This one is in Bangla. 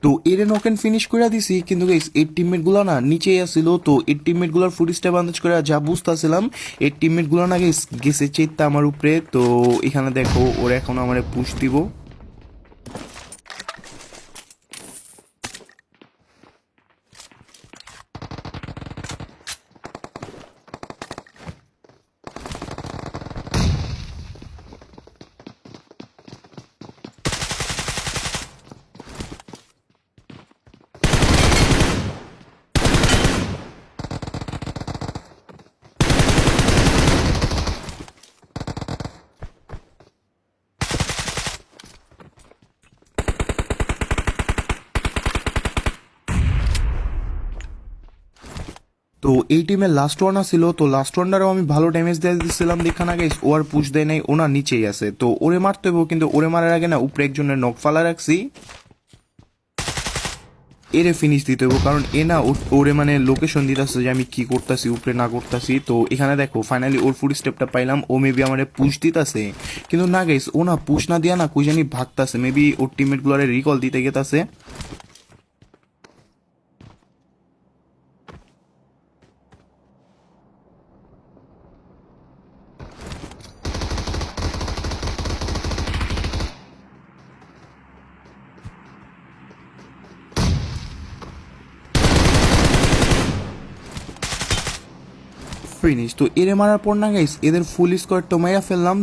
তো এর নকেন ফিনিশ করে দিছি, কিন্তু গাইস এর টিমমেট গুলা না নিচেই আসছিল। তো এর টিমমেট গুলার ফুট স্টেপ আন্দাজ করে যা বুঝতেছিলাম, এর টিমমেট গুলা না গাইস গেছে চেত্তা আমার উপরে। তো এখানে দেখো ওরা এখন আমার পুশ দিব। তো এই টিমের লাস্ট ওয়ান ছিল, তো লাস্ট ওয়ানটারও আমি ভালো ড্যামেজ দিয়ে দিচ্ছিলাম দেখা না গাইস। ও আর পুশ দেয় নাই, ওনা নিচেই আছে। তো ওরে মারতে হইব, কিন্তু ওরে মারার আগে না উপরে একজনের নক ফালা রাখছি, এরে ফিনিশ দিতে হইব। কারণ এ না ওরে মানে লোকেশন দিতেছে যে আমি কি করতেছি উপরে না করতেছি। তো এখানে দেখো ফাইনালি ওর ফুড স্টেপটা পাইলাম। ও মেবি আমার পুশ দিতেছে, কিন্তু না গাইস ও না পুশ না দিয়া না কই জানি ভাগতাছে। মেবি ওর টিমমেট গুলারে রিকল দিতে গেতাছে। ফিনিশ। তো এরে মারার পর না গাইস এদের ফুল স্কোয়াড তো মাইরা ফেললাম।